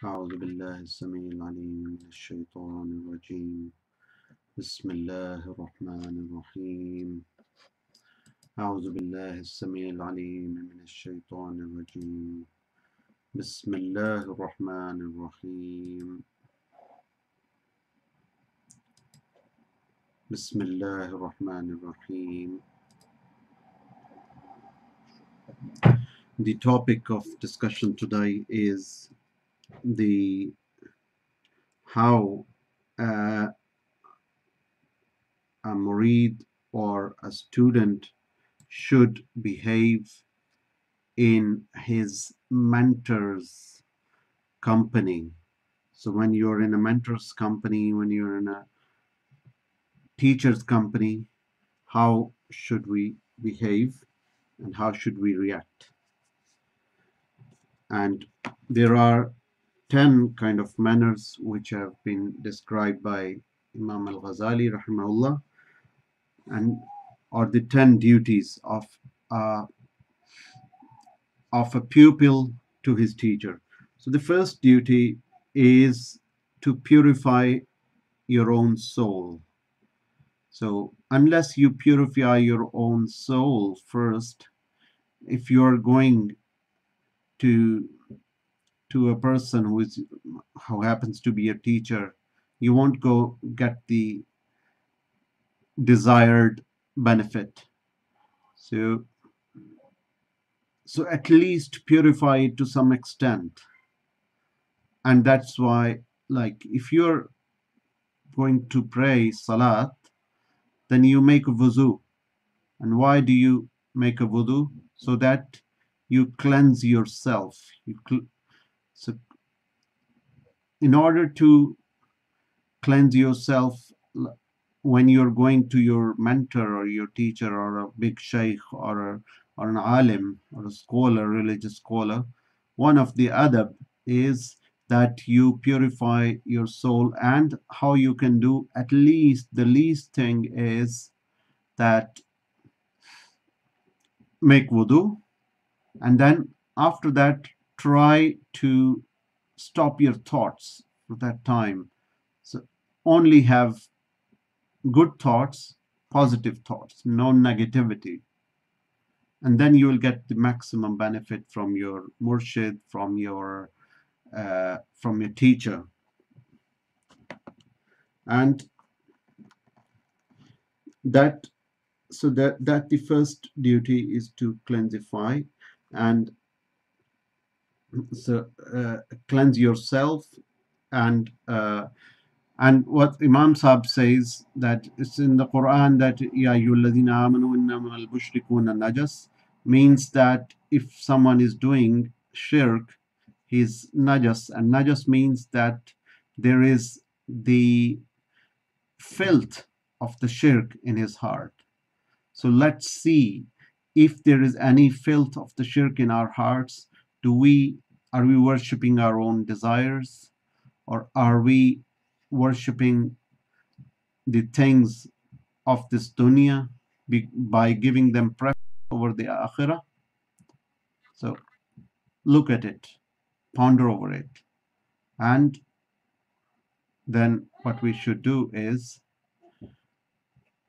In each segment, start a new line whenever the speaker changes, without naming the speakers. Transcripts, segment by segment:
أعوذ بالله السميع العليم من الشيطان الرجيم. بسم الله الرحمن الرحيم. أعوذ بالله السميع العليم من الشيطان الرجيم. بسم الله الرحمن الرحيم. بسم الله الرحمن الرحيم. The topic of discussion today is the how a murid or a student should behave in his mentor's company. So when you're in a mentor's company, when you're in a teacher's company, how should we behave and how should we react? And there are 10 kind of manners which have been described by Imam al-Ghazali rahimahullah, and are the 10 duties uh, of a pupil to his teacher. So the first duty is to purify your own soul. So unless you purify your own soul first, if you're going to a person who happens to be a teacher, you won't go get the desired benefit. So at least purify it to some extent. And that's why, like, if you're going to pray salat, then you make a wuzu. And why do you make a wudu? So that you cleanse yourself. So in order to cleanse yourself, when you're going to your mentor or your teacher or a big sheikh or an alim or a scholar, religious scholar, one of the adab is that you purify your soul. And how you can do, at least the least thing is that make wudu, and then after that try to stop your thoughts for that time. So only have good thoughts, positive thoughts, no negativity, and then you will get the maximum benefit from your murshid, from your teacher. And that that the first duty is to cleansify, and so cleanse yourself. And what Imam Sahib says, that it's in the Quran that Ya ayyuhalladhina amanu innamal mushrikuna najas, means that if someone is doing shirk, he's najas. And najas means that there is the filth of the shirk in his heart. So let's see if there is any filth of the shirk in our hearts. Are we worshipping our own desires, or are we worshipping the things of this dunya by giving them preference over the akhirah? So look at it, ponder over it, and then what we should do is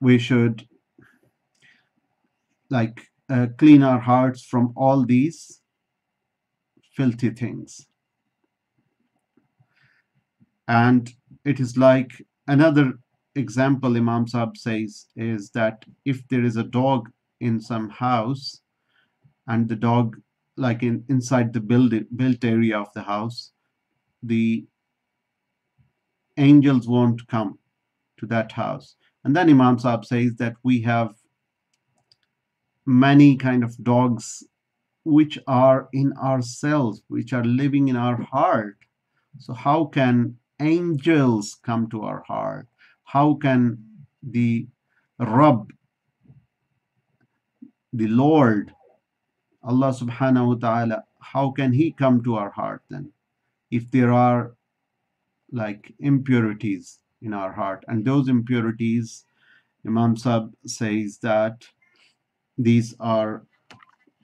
we should clean our hearts from all these filthy things. And it is like another example Imam Sahib says is that if there is a dog in some house, and the dog, like inside the built area of the house, the angels won't come to that house. And then Imam Sahib says that we have many kind of dogs which are in ourselves, which are living in our heart. So how can angels come to our heart? How can the Rabb, the Lord, Allah subhanahu wa ta'ala, how can he come to our heart then, if there are like impurities in our heart? And those impurities, Imam Sahib says that these are,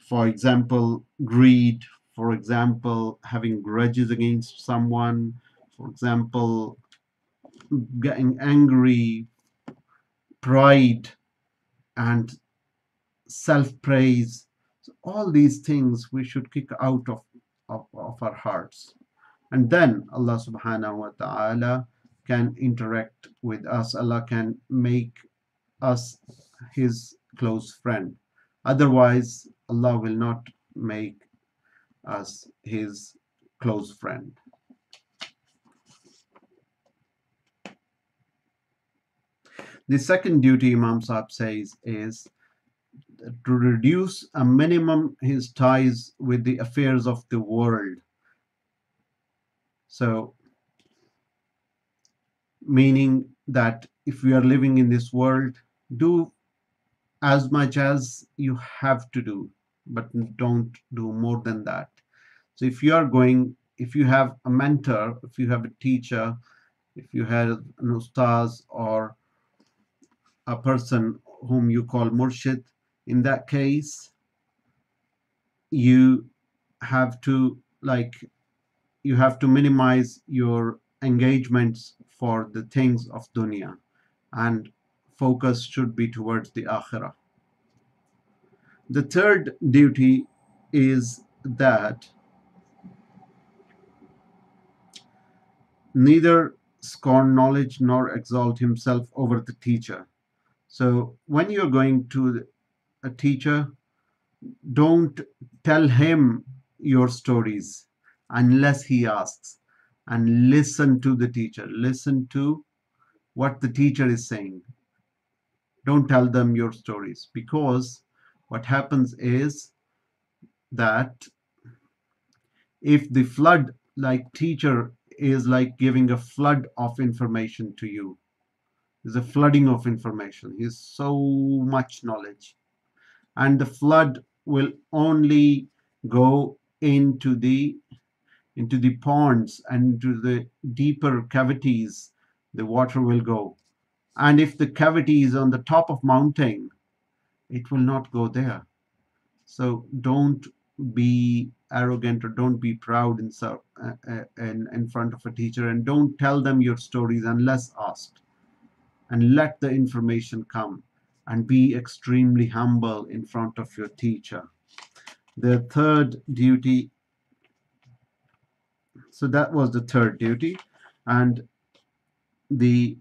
for example, greed, For example, having grudges against someone, for example, getting angry, pride, and self praise. So all these things we should kick out of our hearts. And then Allah subhanahu wa ta'ala can interact with us. Allah can make us his close friend. Otherwise, Allah will not make us his close friend. The second duty Imam Sahib says is to reduce a minimum his ties with the affairs of the world. So, meaning that if we are living in this world, do as much as you have to do, but don't do more than that. So if you have a mentor, if you have a teacher, if you have an ustaz or a person whom you call murshid, in that case, you have to you have to minimize your engagements for the things of dunya, and focus should be towards the akhirah. The third duty is that neither scorn knowledge nor exalt himself over the teacher. So when you're going to a teacher, don't tell him your stories unless he asks, and listen to the teacher. Listen to what the teacher is saying. Don't tell them your stories, because what happens is that if the flood, like teacher is like giving a flood of information to you, there's a flooding of information. He's so much knowledge, and the flood will only go into the ponds and into the deeper cavities. The water will go, and if the cavity is on the top of mountain, it will not go there. So don't be arrogant or don't be proud in front of a teacher, and don't tell them your stories unless asked, and let the information come, and be extremely humble in front of your teacher. The third duty, so that was the third duty, and the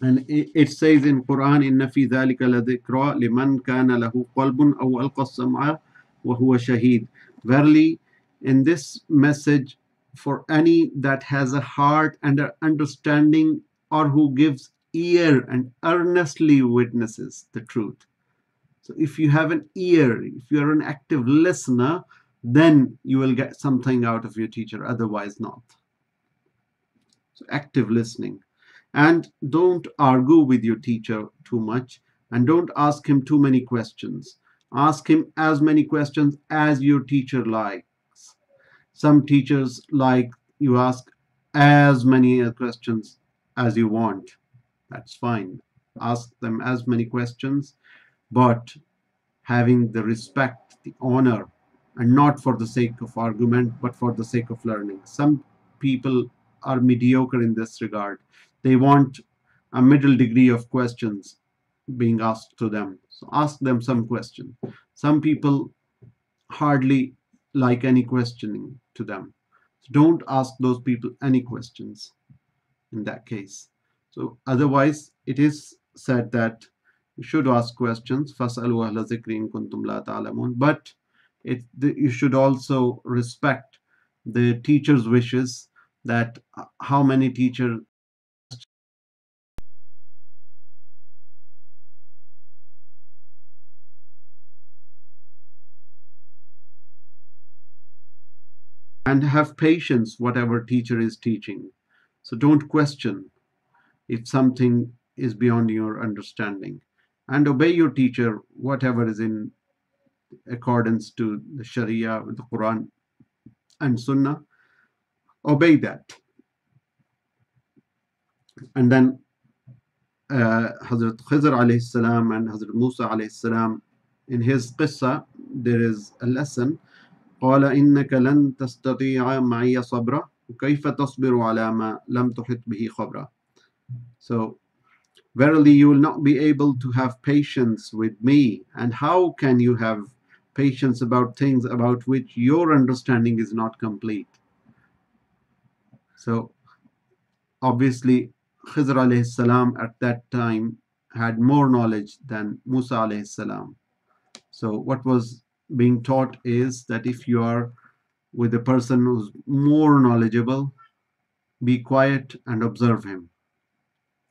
it says in Quran, inna fi dhalika ladhikra liman kana lahu qalbun aw alqa as-sam'a wa huwa shaheed. Verily, in this message, for any that has a heart and an understanding, or who gives ear and earnestly witnesses the truth. So if you have an ear, if you are an active listener, then you will get something out of your teacher, otherwise not. So active listening. And don't argue with your teacher too much, and don't ask him too many questions. Ask him as many questions as your teacher likes. Some teachers like you ask as many questions as you want. That's fine. Ask them as many questions, but having the respect, the honor, and not for the sake of argument, but for the sake of learning. Some people are mediocre in this regard. They want a middle degree of questions being asked to them. So ask them some question. Some people hardly like any questioning to them. So don't ask those people any questions in that case. So otherwise, it is said that you should ask questions. فَاسْأَلُوا أَهْلَ الذِّكْرِ إِن كُنتُمْ لَا تَعْلَمُونَ. But you should also respect the teacher's wishes, that how many teachers and have patience whatever teacher is teaching. So don't question if something is beyond your understanding, and obey your teacher whatever is in accordance to the Sharia, the Quran and Sunnah. Obey that. And then Hazrat Khizr alayhi salam and Hazrat Musa alayhi salam, in his qissa there is a lesson قال إنك لن تستطيع معي صبرا كيف تصبر على ما لم تحط به خبرا. So verily you will not be able to have patience with me, and how can you have patience about things about which your understanding is not complete? So obviously Khidr alayhi salam at that time had more knowledge than Musa alayhi salam. So what was being taught is that if you are with a person who's more knowledgeable, be quiet and observe him,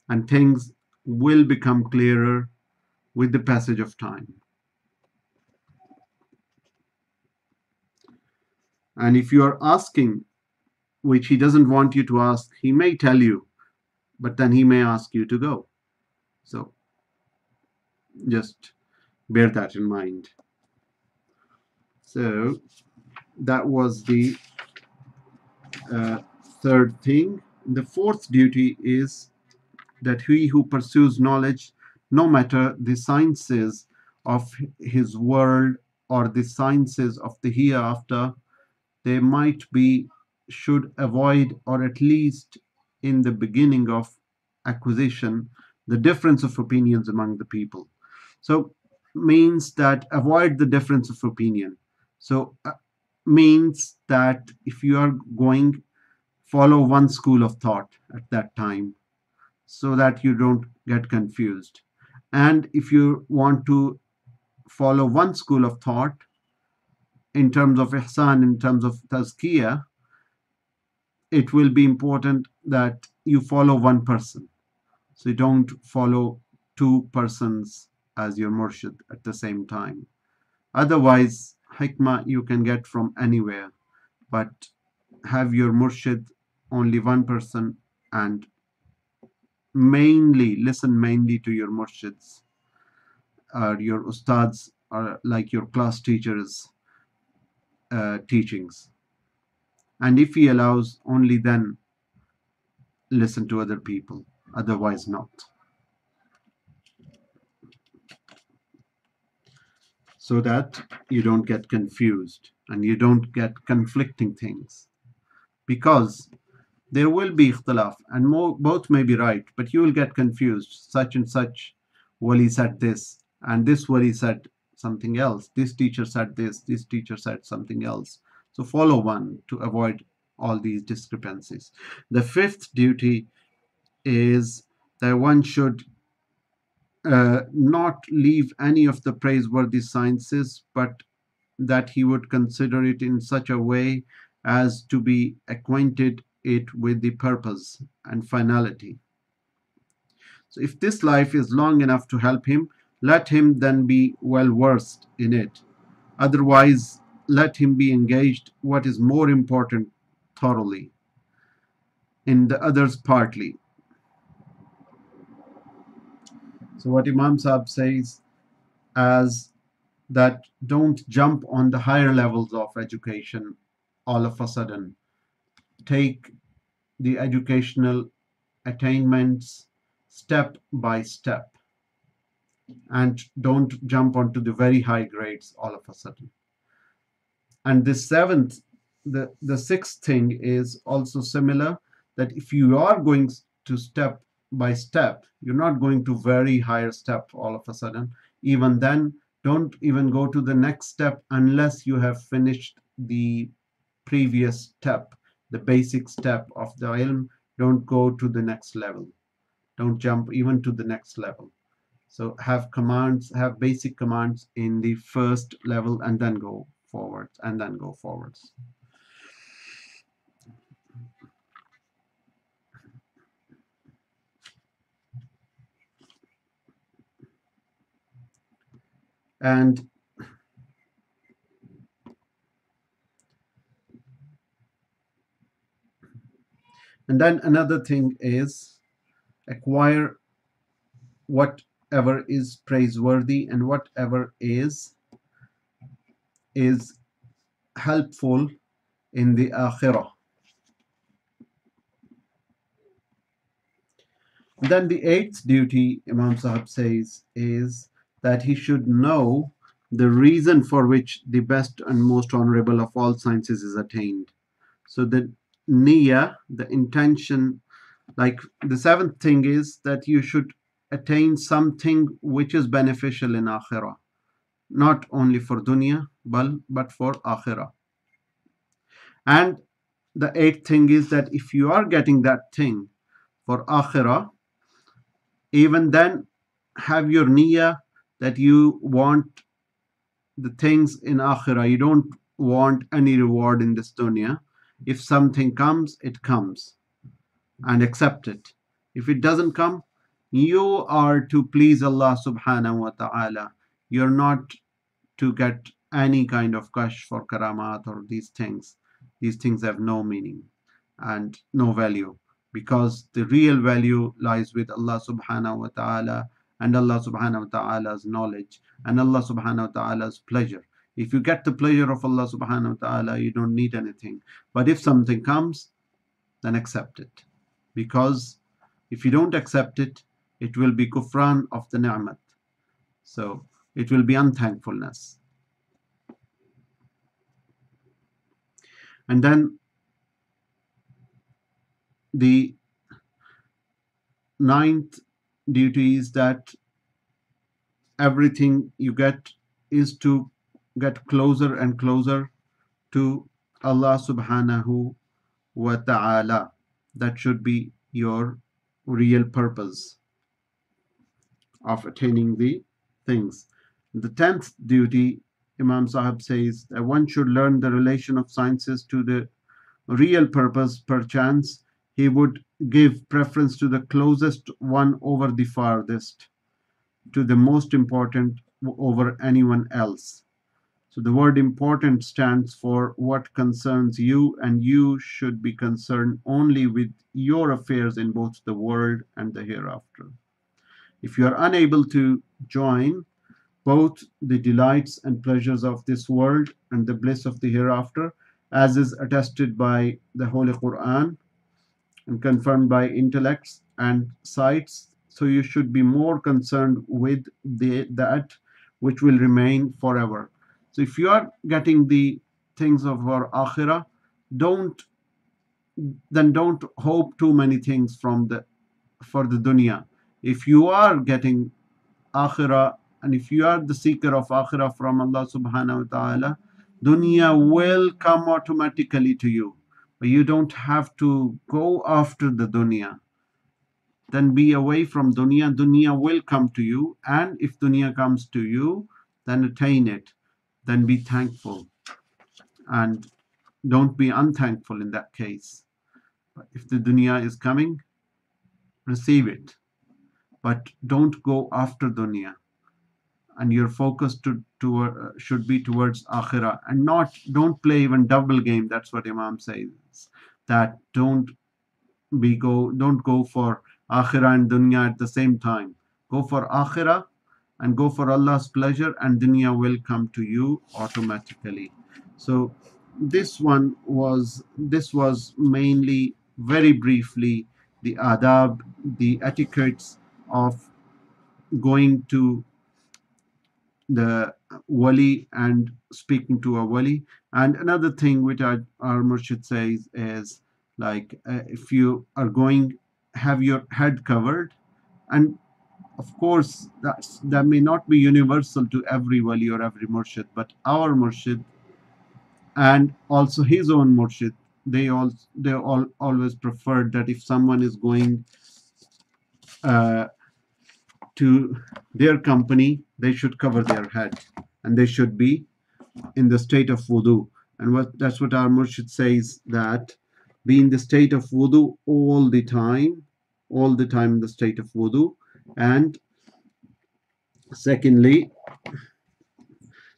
and things will become clearer with the passage of time. And if you are asking, which he doesn't want you to ask, he may tell you, but then he may ask you to go. So just bear that in mind. So that was the uh, third thing. The fourth duty is that he who pursues knowledge, no matter the sciences of his world or the sciences of the hereafter, they might be, should avoid, or at least in the beginning of acquisition, the difference of opinions among the people. So means that avoid the difference of opinion. So means that if you are going, follow one school of thought at that time so that you don't get confused. And if you want to follow one school of thought in terms of ihsan, in terms of tazkiyah, it will be important that you follow one person. So you don't follow two persons as your murshid at the same time. Otherwise, hikmah you can get from anywhere, but have your murshid only one person, and mainly listen mainly to your murshids or your ustads or like your class teachers teachings, and if he allows, only then listen to other people, otherwise not, so that you don't get confused and you don't get conflicting things, because there will be ikhtilaf and both may be right, but you will get confused. Such and such wali said this, and this wali said something else. This teacher said this teacher said something else. So follow one to avoid all these discrepancies. The fifth duty is that one should not leave any of the praiseworthy sciences, but that he would consider it in such a way as to be acquainted it with the purpose and finality. So if this life is long enough to help him, let him then be well versed in it. Otherwise, let him be engaged what is more important thoroughly, in the others partly. So what Imam Sahib says as that don't jump on the higher levels of education all of a sudden. Take the educational attainments step by step, and don't jump onto the very high grades all of a sudden. And the seventh, the sixth thing is also similar, that if you are going to step by step, you're not going to very higher step all of a sudden. Even then, don't even go to the next step unless you have finished the previous step, the basic step of the ilm. Don't go to the next level. Don't jump even to the next level. So have commands, have basic commands in the first level, and then go forwards, and then go forwards. And then another thing is acquire whatever is praiseworthy and whatever is helpful in the akhirah. Then the eighth duty, Imam Sahib says, is that he should know the reason for which the best and most honorable of all sciences is attained. So the niyyah, the intention, like the seventh thing is that you should attain something which is beneficial in akhirah, not only for dunya, but for akhirah. And the eighth thing is that if you are getting that thing for akhirah, even then have your niyyah that you want the things in akhirah. You don't want any reward in this dunya. If something comes, it comes, and accept it. If it doesn't come, you are to please Allah subhanahu wa ta'ala. You're not to get any kind of kash for karamat or these things. These things have no meaning and no value, because the real value lies with Allah subhanahu wa ta'ala and Allah subhanahu wa ta'ala's knowledge and Allah subhanahu wa ta'ala's pleasure. If you get the pleasure of Allah subhanahu wa ta'ala, you don't need anything. But if something comes, then accept it. Because if you don't accept it, it will be kufran of the ni'mat. So it will be unthankfulness. And then the ninth duty is that everything you get is to get closer and closer to Allah subhanahu wa ta'ala. That should be your real purpose of attaining the things. The 10th duty, Imam Sahib says that one should learn the relation of sciences to the real purpose. Perchance he would give preference to the closest one over the farthest, to the most important over anyone else. So the word important stands for what concerns you, and you should be concerned only with your affairs in both the world and the hereafter. If you are unable to join both the delights and pleasures of this world and the bliss of the hereafter, as is attested by the Holy Quran and confirmed by intellects and sights, so you should be more concerned with that which will remain forever. So if you are getting the things of our akhirah, don't hope too many things for the dunya. If you are getting akhirah, and if you are the seeker of akhirah from Allah subhanahu wa ta'ala, dunya will come automatically to you. But you don't have to go after the dunya. Then be away from dunya. Dunya will come to you, and if dunya comes to you, then attain it. Then be thankful, and don't be unthankful in that case. But if the dunya is coming, receive it, but don't go after dunya. And your focus should be towards akhirah, and don't play even double game. That's what Imam says, that don't go for akhirah and dunya at the same time. Go for akhirah and go for Allah's pleasure, and dunya will come to you automatically. So this was mainly, very briefly, the adab, the etiquettes of going to the wali and speaking to a wali. And another thing which our murshid says is, like, if you are going, have your head covered. And of course that may not be universal to every wali or every murshid, but our murshid and also his own murshid, they all always preferred that if someone is going uh, to their company, they should cover their head, and they should be in the state of wudu. And that's what our murshid says, that be in the state of wudu all the time in the state of wudu. And secondly,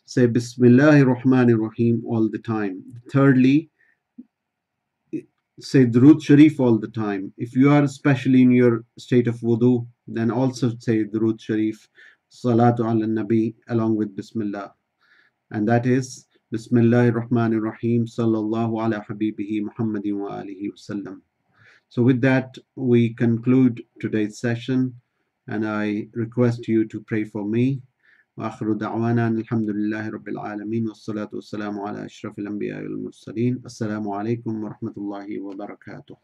say Bismillahir Rahmanir Rahim all the time. Thirdly, say Durood Sharif all the time. If you are especially in your state of wudu, then also say Durood Sharif, Salatu ala Nabi, along with Bismillah. And that is Bismillahir Rahmanir Rahim, Sallallahu ala Habibihi Muhammadin wa alihi wasallam. So with that, we conclude today's session, and I request you to pray for me وآخر دعوانا أن الحمد لله رب العالمين والصلاة والسلام على أشرف الأنبياء والمرسلين. السلام عليكم ورحمة الله وبركاته.